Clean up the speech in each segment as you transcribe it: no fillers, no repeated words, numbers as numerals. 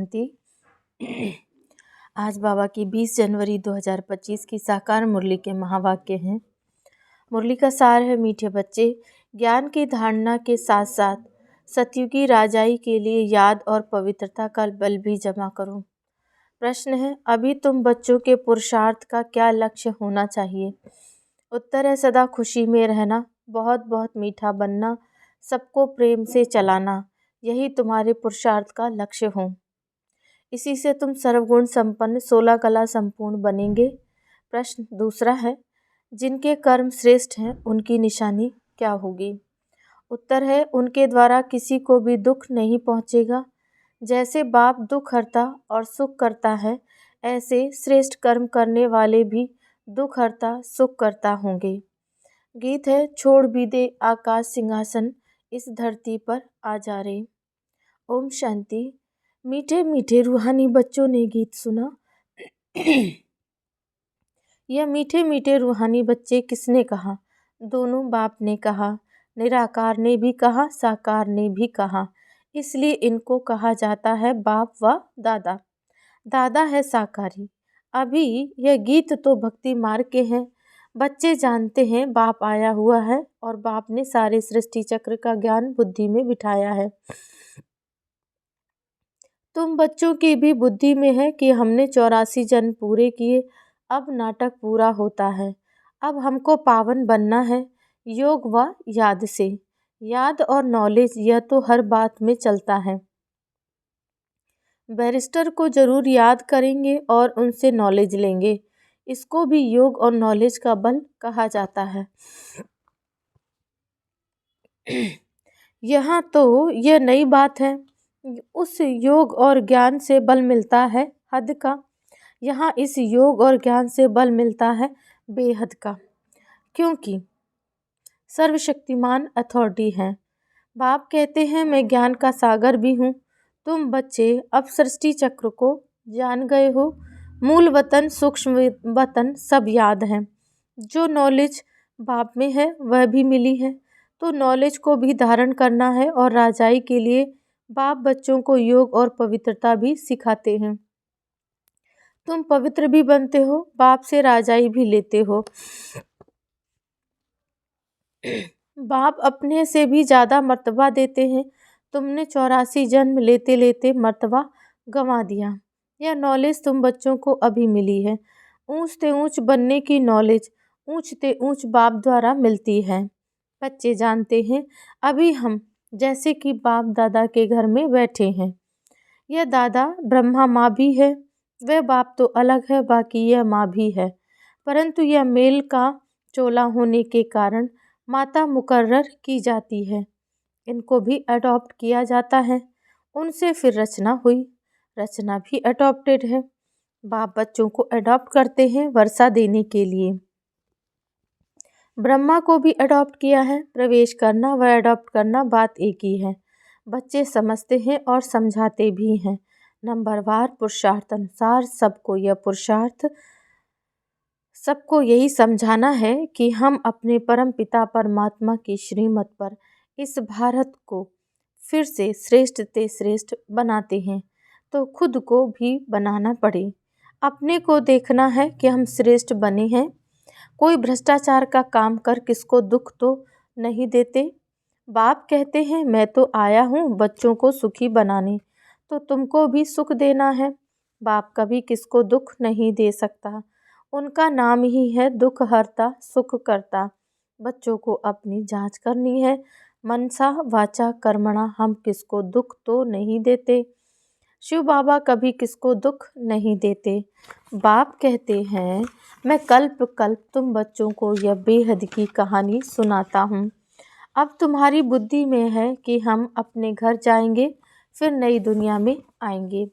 शांति। आज बाबा की 20 जनवरी 2025 की साकार मुरली के महावाक्य हैं। मुरली का सार है, मीठे बच्चे, ज्ञान की धारणा के साथ साथ सतयुगी राजाई के लिए याद और पवित्रता का बल भी जमा करो। प्रश्न है, अभी तुम बच्चों के पुरुषार्थ का क्या लक्ष्य होना चाहिए? उत्तर है, सदा खुशी में रहना, बहुत बहुत मीठा बनना, सबको प्रेम से चलाना, यही तुम्हारे पुरुषार्थ का लक्ष्य हो। इसी से तुम सर्वगुण संपन्न 16 कला संपूर्ण बनेंगे। प्रश्न दूसरा है, जिनके कर्म श्रेष्ठ हैं उनकी निशानी क्या होगी? उत्तर है, उनके द्वारा किसी को भी दुख नहीं पहुँचेगा। जैसे बाप दुख हरता और सुख करता है, ऐसे श्रेष्ठ कर्म करने वाले भी दुख हरता सुख करता होंगे। गीत है, छोड़ भी दे आकाश सिंहासन, इस धरती पर आ जा रे। ओम शांति। मीठे मीठे रूहानी बच्चों ने गीत सुना। यह मीठे मीठे रूहानी बच्चे किसने कहा? दोनों बाप ने कहा, निराकार ने भी कहा, साकार ने भी कहा। इसलिए इनको कहा जाता है बाप व दादा। दादा है साकारी। अभी यह गीत तो भक्ति मार्ग के हैं। बच्चे जानते हैं बाप आया हुआ है और बाप ने सारे सृष्टि चक्र का ज्ञान बुद्धि में बिठाया है। तुम बच्चों की भी बुद्धि में है कि हमने 84 जन्म पूरे किए, अब नाटक पूरा होता है। अब हमको पावन बनना है, योग व याद से। याद और नॉलेज यह तो हर बात में चलता है। बैरिस्टर को जरूर याद करेंगे और उनसे नॉलेज लेंगे। इसको भी योग और नॉलेज का बल कहा जाता है। यहाँ तो यह नई बात है। उस योग और ज्ञान से बल मिलता है हद का, यहाँ इस योग और ज्ञान से बल मिलता है बेहद का, क्योंकि सर्वशक्तिमान अथॉरिटी है। बाप कहते हैं, मैं ज्ञान का सागर भी हूँ। तुम बच्चे अब सृष्टि चक्र को जान गए हो। मूल वतन सूक्ष्म वतन सब याद है। जो नॉलेज बाप में है वह भी मिली है, तो नॉलेज को भी धारण करना है और राजाई के लिए बाप बच्चों को योग और पवित्रता भी सिखाते हैं। तुम पवित्र भी बनते हो, बाप से राजाई भी लेते हो। बाप अपने से भी ज़्यादा मर्तबा देते हैं। तुमने 84 जन्म लेते लेते मर्तबा गंवा दिया। यह नॉलेज तुम बच्चों को अभी मिली है। ऊंचते ऊंच बनने की नॉलेज ऊंचते ऊंच बाप द्वारा मिलती है। बच्चे जानते हैं, अभी हम जैसे कि बाप दादा के घर में बैठे हैं। यह दादा ब्रह्मा माँ भी है, वह बाप तो अलग है, बाकी यह माँ भी है। परंतु यह मेल का चोला होने के कारण माता मुकर्रर की जाती है। इनको भी अडॉप्ट किया जाता है, उनसे फिर रचना हुई, रचना भी अडॉप्टेड है। बाप बच्चों को अडॉप्ट करते हैं वर्षा देने के लिए। ब्रह्मा को भी अडॉप्ट किया है। प्रवेश करना व अडॉप्ट करना बात एक ही है। बच्चे समझते हैं और समझाते भी हैं। नंबरवार पुरुषार्थ अनुसार सबको यह पुरुषार्थ सबको यही समझाना है कि हम अपने परम पिता परमात्मा की श्रीमत पर इस भारत को फिर से श्रेष्ठ ते श्रेष्ठ बनाते हैं, तो खुद को भी बनाना पड़े। अपने को देखना है कि हम श्रेष्ठ बने हैं। कोई भ्रष्टाचार का काम कर किसको दुख तो नहीं देते। बाप कहते हैं, मैं तो आया हूँ बच्चों को सुखी बनाने, तो तुमको भी सुख देना है। बाप कभी किसको दुख नहीं दे सकता। उनका नाम ही है दुख हरता सुख करता। बच्चों को अपनी जांच करनी है। मनसा वाचा कर्मणा हम किसको दुख तो नहीं देते। शिव बाबा कभी किसको दुख नहीं देते। बाप कहते हैं, मैं कल्प कल्प तुम बच्चों को यह बेहद की कहानी सुनाता हूँ। अब तुम्हारी बुद्धि में है कि हम अपने घर जाएंगे, फिर नई दुनिया में आएंगे।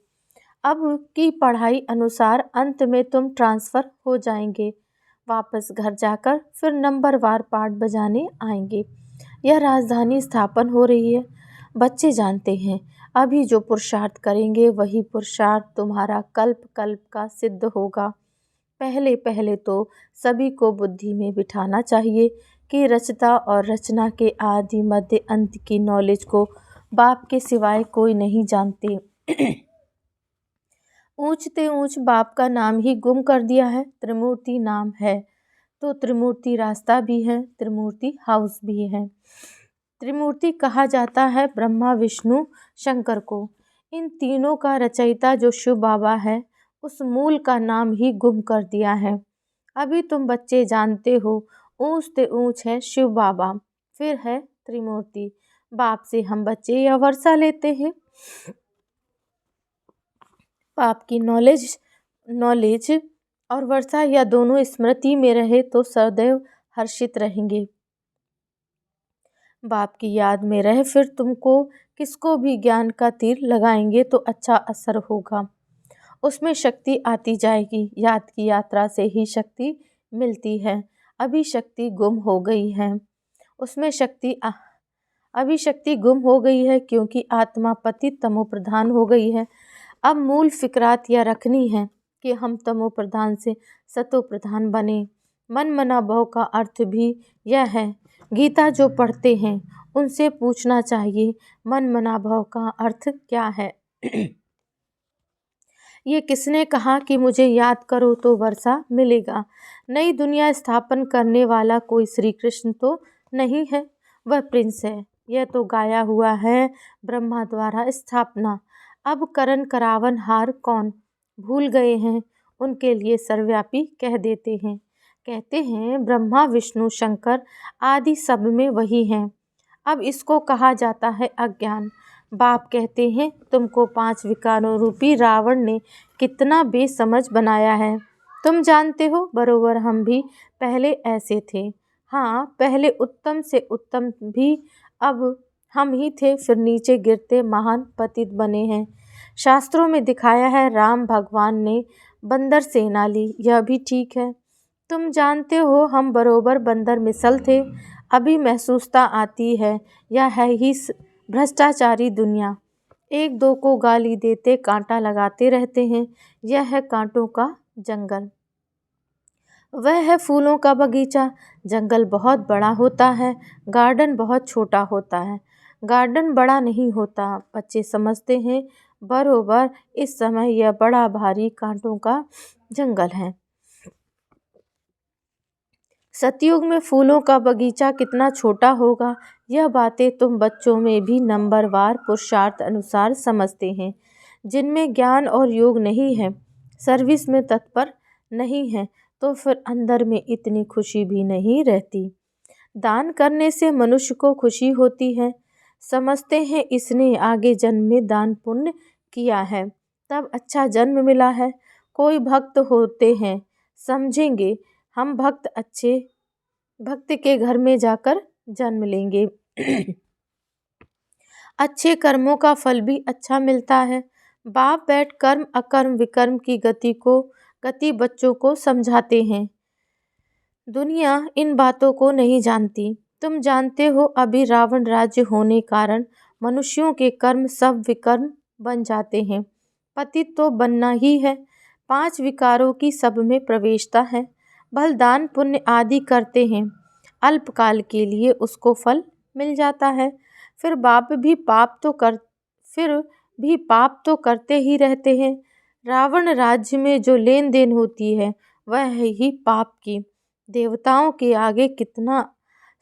अब की पढ़ाई अनुसार अंत में तुम ट्रांसफ़र हो जाएंगे। वापस घर जाकर फिर नंबरवार पाठ बजाने आएंगे। यह राजधानी स्थापन हो रही है। बच्चे जानते हैं, अभी जो पुरुषार्थ करेंगे वही पुरुषार्थ तुम्हारा कल्प कल्प का सिद्ध होगा। पहले पहले तो सभी को बुद्धि में बिठाना चाहिए कि रचता और रचना के आदि मध्य अंत की नॉलेज को बाप के सिवाय कोई नहीं जानते। ऊंचते ऊंच बाप का नाम ही गुम कर दिया है। त्रिमूर्ति नाम है तो त्रिमूर्ति रास्ता भी है, त्रिमूर्ति हाउस भी है। त्रिमूर्ति कहा जाता है ब्रह्मा विष्णु शंकर को। इन तीनों का रचयिता जो शिव बाबा है, उस मूल का नाम ही गुम कर दिया है। अभी तुम बच्चे जानते हो, ऊंचते ऊंच है शिव बाबा, फिर है त्रिमूर्ति। बाप से हम बच्चे यह वर्षा लेते हैं। बाप की नॉलेज और वर्षा यह दोनों स्मृति में रहे तो सदैव हर्षित रहेंगे। बाप की याद में रहे फिर तुमको किसको भी ज्ञान का तीर लगाएंगे तो अच्छा असर होगा। उसमें शक्ति आती जाएगी। याद की यात्रा से ही शक्ति मिलती है। अभी शक्ति गुम हो गई है। अभी शक्ति गुम हो गई है क्योंकि आत्मा पतित तमो प्रधान हो गई है। अब मूल फिक्रात यह रखनी है कि हम तमो प्रधान से सतो प्रधान बने। मन मना भाव का अर्थ भी यह है। गीता जो पढ़ते हैं उनसे पूछना चाहिए, मन मना भाव का अर्थ क्या है। ये किसने कहा कि मुझे याद करो तो वर्षा मिलेगा। नई दुनिया स्थापन करने वाला कोई श्री कृष्ण तो नहीं है, वह प्रिंस है। यह तो गाया हुआ है ब्रह्मा द्वारा स्थापना। अब करण करावन हार कौन भूल गए हैं, उनके लिए सर्वव्यापी कह देते हैं। कहते हैं ब्रह्मा विष्णु शंकर आदि सब में वही हैं। अब इसको कहा जाता है अज्ञान। बाप कहते हैं तुमको 5 विकारों रूपी रावण ने कितना बेसमझ बनाया है। तुम जानते हो बरोबर हम भी पहले ऐसे थे। हाँ, पहले उत्तम से उत्तम भी अब हम ही थे, फिर नीचे गिरते महान पतित बने हैं। शास्त्रों में दिखाया है राम भगवान ने बंदर सेना ली, यह भी ठीक है। तुम जानते हो हम बरोबर बंदर मिसल थे। अभी महसूसता आती है यह है ही भ्रष्टाचारी दुनिया। एक दो को गाली देते कांटा लगाते रहते हैं। यह है कांटों का जंगल, वह है फूलों का बगीचा। जंगल बहुत बड़ा होता है, गार्डन बहुत छोटा होता है। गार्डन बड़ा नहीं होता, बच्चे समझते हैं बरोबर इस समय यह बड़ा भारी कांटों का जंगल है। सतयुग में फूलों का बगीचा कितना छोटा होगा, यह बातें तुम बच्चों में भी नंबरवार पुरुषार्थ अनुसार समझते हैं। जिनमें ज्ञान और योग नहीं है, सर्विस में तत्पर नहीं है, तो फिर अंदर में इतनी खुशी भी नहीं रहती। दान करने से मनुष्य को खुशी होती है। समझते हैं इसने आगे जन्म में दान पुण्य किया है, तब अच्छा जन्म मिला है। कोई भक्त होते हैं, समझेंगे हम भक्त के घर में जाकर जन्म लेंगे। अच्छे कर्मों का फल भी अच्छा मिलता है। बाप बैठ कर्म अकर्म विकर्म की गति बच्चों को समझाते हैं। दुनिया इन बातों को नहीं जानती। तुम जानते हो अभी रावण राज्य होने कारण मनुष्यों के कर्म सब विकर्म बन जाते हैं। पतित तो बनना ही है। 5 विकारों की सब में प्रवेशता है। भल दान पुण्य आदि करते हैं, अल्पकाल के लिए उसको फल मिल जाता है। फिर भी पाप तो करते ही रहते हैं। रावण राज्य में जो लेन देन होती है वह है ही पाप की। देवताओं के आगे कितना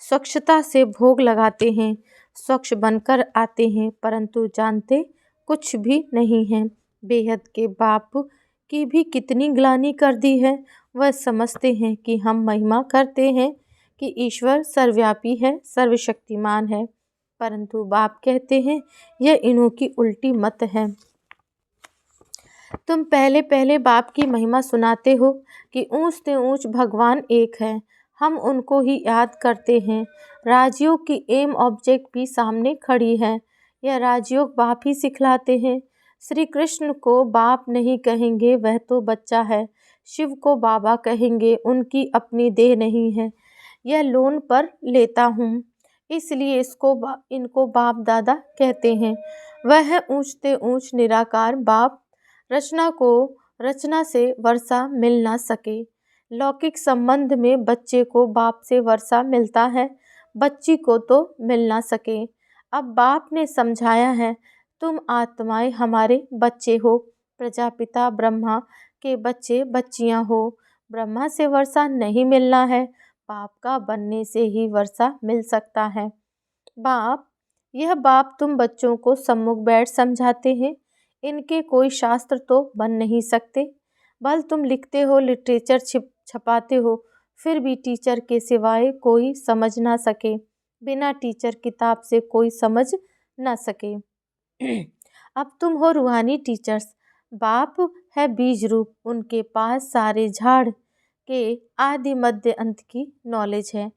स्वच्छता से भोग लगाते हैं, स्वच्छ बनकर आते हैं, परंतु जानते कुछ भी नहीं हैं। बेहद के बाप की भी कितनी ग्लानि कर दी है। वह समझते हैं कि हम महिमा करते हैं कि ईश्वर सर्वव्यापी है, सर्वशक्तिमान है, परंतु बाप कहते हैं यह इन्हों की उल्टी मत है। तुम पहले पहले बाप की महिमा सुनाते हो कि ऊंच से ऊंच भगवान एक है, हम उनको ही याद करते हैं। राजयोग की एम ऑब्जेक्ट भी सामने खड़ी है, यह राजयोग बाप ही सिखलाते हैं। श्री कृष्ण को बाप नहीं कहेंगे, वह तो बच्चा है। शिव को बाबा कहेंगे, उनकी अपनी देह नहीं है। यह लोन पर लेता हूँ, इसलिए इनको बाप दादा कहते हैं। वह है ऊंचते ऊंच निराकार बाप। रचना से वर्षा मिल ना सके। लौकिक संबंध में बच्चे को बाप से वर्षा मिलता है, बच्ची को तो मिल ना सके। अब बाप ने समझाया है, तुम आत्माएं हमारे बच्चे हो, प्रजापिता ब्रह्मा के बच्चे बच्चियां हो। ब्रह्मा से वर्षा नहीं मिलना है, बाप का बनने से ही वर्षा मिल सकता है। बाप, यह बाप तुम बच्चों को सम्मुख बैठ समझाते हैं, इनके कोई शास्त्र तो बन नहीं सकते। भल तुम लिखते हो, लिटरेचर छपाते हो, फिर भी टीचर के सिवाय कोई समझ ना सके, बिना टीचर किताब से कोई समझ ना सके। अब तुम हो रूहानी टीचर्स। बाप है बीज रूप, उनके पास सारे झाड़ के आदि मध्य अंत की नॉलेज है।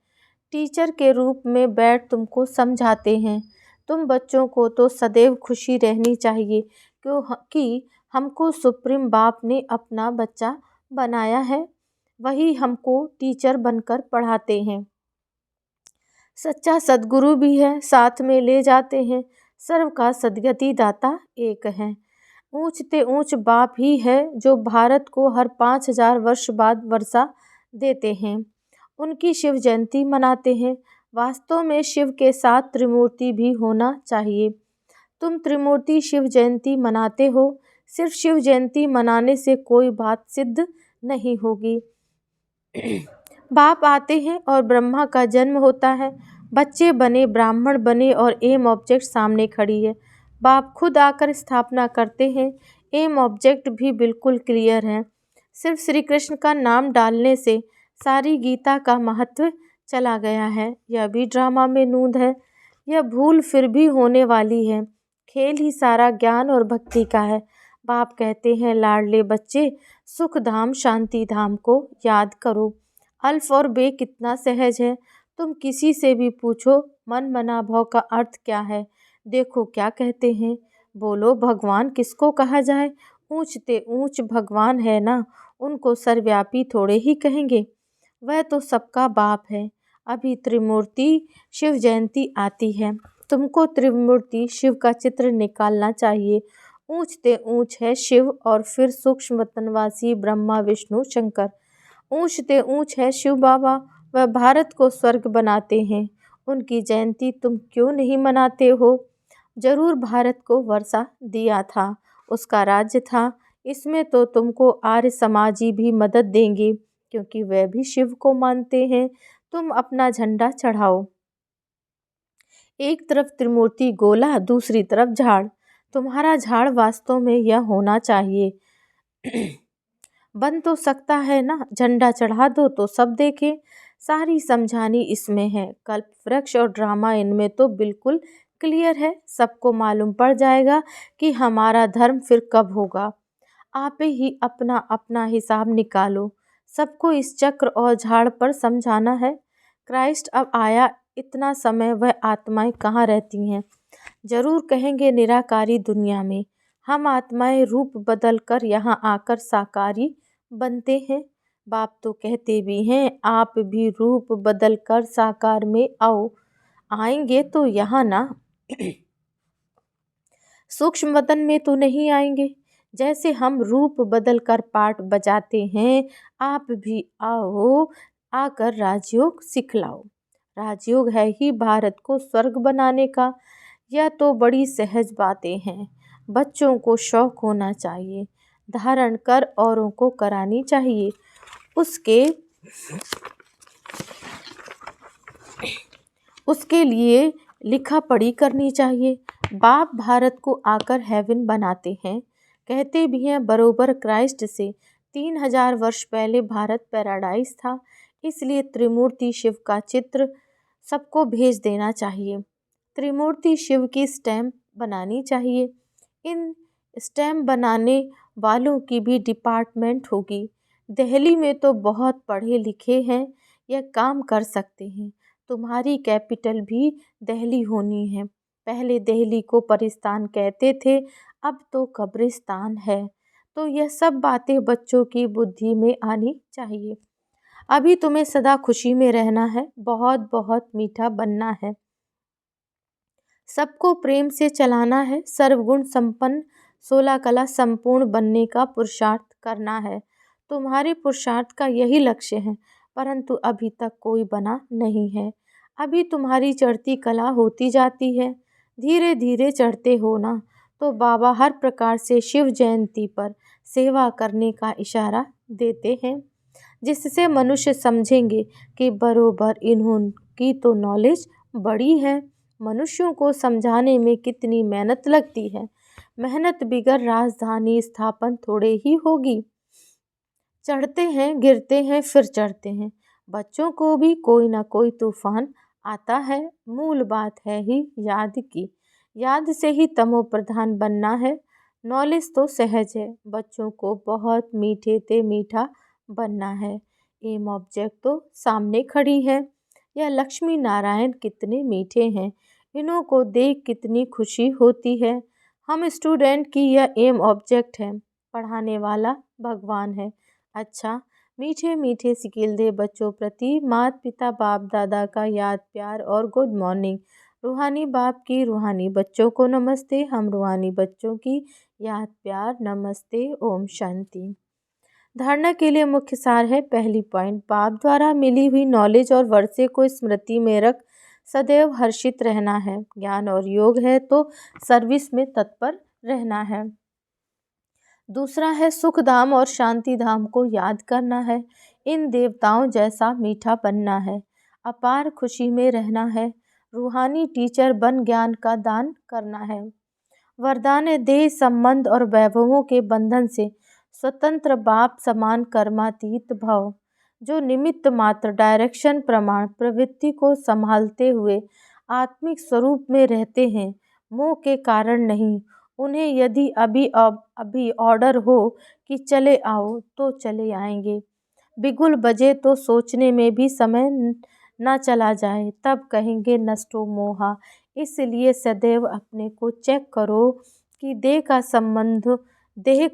टीचर के रूप में बैठ तुमको समझाते हैं। तुम बच्चों को तो सदैव खुशी रहनी चाहिए कि हमको सुप्रीम बाप ने अपना बच्चा बनाया है, वही हमको टीचर बनकर पढ़ाते हैं। सच्चा सद्गुरु भी है, साथ में ले जाते हैं। सर्व का सद्गति दाता एक है। ऊंचते ऊंच बाप ही है जो भारत को हर 5000 वर्ष बाद वर्षा देते हैं। उनकी शिव जयंती मनाते हैं। वास्तव में शिव के साथ त्रिमूर्ति भी होना चाहिए। तुम त्रिमूर्ति शिव जयंती मनाते हो, सिर्फ शिव जयंती मनाने से कोई बात सिद्ध नहीं होगी। बाप आते हैं और ब्रह्मा का जन्म होता है, बच्चे बने, ब्राह्मण बने और एम ऑब्जेक्ट सामने खड़ी है। बाप खुद आकर स्थापना करते हैं। एम ऑब्जेक्ट भी बिल्कुल क्लियर है। सिर्फ श्री कृष्ण का नाम डालने से सारी गीता का महत्व चला गया है। यह भी ड्रामा में नूंद है। यह भूल फिर भी होने वाली है। खेल ही सारा ज्ञान और भक्ति का है। बाप कहते हैं, लाडले बच्चे, सुख धाम शांति धाम को याद करो। अल्फ और बे कितना सहज है। तुम किसी से भी पूछो मन मना भव का अर्थ क्या है, देखो क्या कहते हैं। बोलो भगवान किसको कहा जाए, ऊंचते ऊंच भगवान है ना, उनको सर्वव्यापी थोड़े ही कहेंगे, वह तो सबका बाप है। अभी त्रिमूर्ति शिव जयंती आती है, तुमको त्रिमूर्ति शिव का चित्र निकालना चाहिए। ऊंचते ऊंच है शिव और फिर सूक्ष्म वतनवासी ब्रह्मा विष्णु शंकर। ऊंचते ऊंच है शिव बाबा, वह भारत को स्वर्ग बनाते हैं। उनकी जयंती तुम क्यों नहीं मनाते हो। जरूर भारत को वर्षा दिया था, उसका राज्य था, इसमें तो तुमको आर्य समाजी भी मदद देंगे क्योंकि वह भी शिव को मानते हैं। तुम अपना झंडा चढ़ाओ। एक तरफ त्रिमूर्ति गोला, दूसरी तरफ झाड़। तुम्हारा झाड़ वास्तव में यह होना चाहिए। बन तो सकता है ना, झंडा चढ़ा दो तो सब देखें। सारी समझानी इसमें है। कल्प वृक्ष और ड्रामा इनमें तो बिल्कुल क्लियर है। सबको मालूम पड़ जाएगा कि हमारा धर्म फिर कब होगा। आप ही अपना अपना हिसाब निकालो। सबको इस चक्र और झाड़ पर समझाना है। क्राइस्ट अब आया, इतना समय वह आत्माएं कहाँ रहती हैं। जरूर कहेंगे निराकारी दुनिया में। हम आत्माएं रूप बदल कर यहाँ आकर साकारी बनते हैं। बाप तो कहते भी हैं, आप भी रूप बदल कर साकार में आओ। आएंगे तो यहाँ ना, सूक्ष्म वतन में तो नहीं आएंगे। जैसे हम रूप बदल कर पाठ बजाते हैं, आप भी आओ, आकर राजयोग सिखलाओ। राजयोग है ही भारत को स्वर्ग बनाने का। यह तो बड़ी सहज बातें हैं। बच्चों को शौक होना चाहिए, धारण कर औरों को करानी चाहिए। उसके लिए लिखा पढ़ी करनी चाहिए। बाप भारत को आकर हेवन बनाते हैं। कहते भी हैं बरोबर क्राइस्ट से 3000 वर्ष पहले भारत पैराडाइज था। इसलिए त्रिमूर्ति शिव का चित्र सबको भेज देना चाहिए। त्रिमूर्ति शिव की स्टैम्प बनानी चाहिए। इन स्टैम्प बनाने वालों की भी डिपार्टमेंट होगी। दिल्ली में तो बहुत पढ़े लिखे हैं, यह काम कर सकते हैं। तुम्हारी कैपिटल भी दिल्ली होनी है। पहले दिल्ली को परिस्तान कहते थे, अब तो कब्रिस्तान है। तो यह सब बातें बच्चों की बुद्धि में आनी चाहिए। अभी तुम्हें सदा खुशी में रहना है, बहुत बहुत मीठा बनना है, सबको प्रेम से चलाना है, सर्वगुण संपन्न 16 कला संपूर्ण बनने का पुरुषार्थ करना है। तुम्हारे पुरुषार्थ का यही लक्ष्य है, परंतु अभी तक कोई बना नहीं है। अभी तुम्हारी चढ़ती कला होती जाती है, धीरे धीरे चढ़ते हो ना। तो बाबा हर प्रकार से शिव जयंती पर सेवा करने का इशारा देते हैं, जिससे मनुष्य समझेंगे कि बरोबर इन्होंने तो नॉलेज बड़ी है। मनुष्यों को समझाने में कितनी मेहनत लगती है। मेहनत बिगर राजधानी स्थापन थोड़े ही होगी। चढ़ते हैं, गिरते हैं, फिर चढ़ते हैं। बच्चों को भी कोई ना कोई तूफान आता है। मूल बात है ही याद की। याद से ही तमो प्रधान बनना है। नॉलेज तो सहज है, बच्चों को बहुत मीठे ते मीठा बनना है। एम ऑब्जेक्ट तो सामने खड़ी है। यह लक्ष्मी नारायण कितने मीठे हैं, इन्हों को देख कितनी खुशी होती है। हम स्टूडेंट की यह एम ऑब्जेक्ट है, पढ़ाने वाला भगवान है। अच्छा, मीठे मीठे सिकिल दे बच्चों प्रति माता पिता बाप दादा का याद प्यार और गुड मॉर्निंग। रूहानी बाप की रूहानी बच्चों को नमस्ते। हम रूहानी बच्चों की याद प्यार नमस्ते। ओम शांति। धारणा के लिए मुख्य सार है। पहली पॉइंट, बाप द्वारा मिली हुई नॉलेज और वर्षे को स्मृति में रख सदैव हर्षित रहना है। ज्ञान और योग है तो सर्विस में तत्पर रहना है। दूसरा है सुख धाम और शांति धाम को याद करना है। इन देवताओं जैसा मीठा बनना है। अपार खुशी में रहना है। रूहानी टीचर बन ज्ञान का दान करना है। वरदान है देह संबंध और वैभवों के बंधन से स्वतंत्र बाप समान कर्मातीत भव, जो निमित्त मात्र डायरेक्शन प्रमाण प्रवृत्ति को संभालते हुए आत्मिक स्वरूप में रहते हैं, मोह के कारण नहीं। उन्हें यदि अभी ऑर्डर हो कि चले आओ तो चले आएंगे। बिगुल बजे तो सोचने में भी समय न चला जाए, तब कहेंगे नष्टो मोहा। इसलिए सदैव अपने को चेक करो कि देह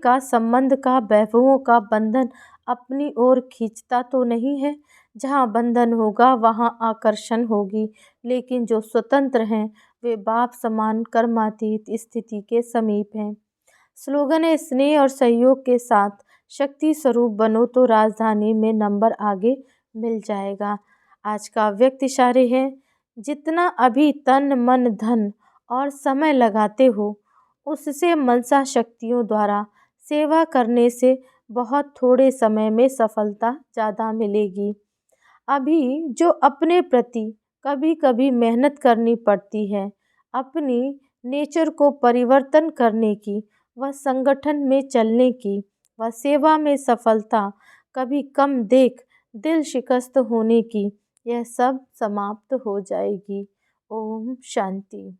का संबंध का वैभवों का बंधन अपनी ओर खींचता तो नहीं है। जहाँ बंधन होगा वहाँ आकर्षण होगी, लेकिन जो स्वतंत्र हैं वे बाप समान कर्मातीत स्थिति के समीप हैं। स्लोगन है स्नेह और सहयोग के साथ शक्ति स्वरूप बनो तो राजधानी में नंबर आगे मिल जाएगा। आज का व्यक्त इशारे है, जितना अभी तन मन धन और समय लगाते हो उससे मनसा शक्तियों द्वारा सेवा करने से बहुत थोड़े समय में सफलता ज़्यादा मिलेगी। अभी जो अपने प्रति कभी कभी मेहनत करनी पड़ती है, अपनी नेचर को परिवर्तन करने की, वह संगठन में चलने की, वह सेवा में सफलता कभी कम देख दिल शिकस्त होने की, यह सब समाप्त हो जाएगी। ओम शांति।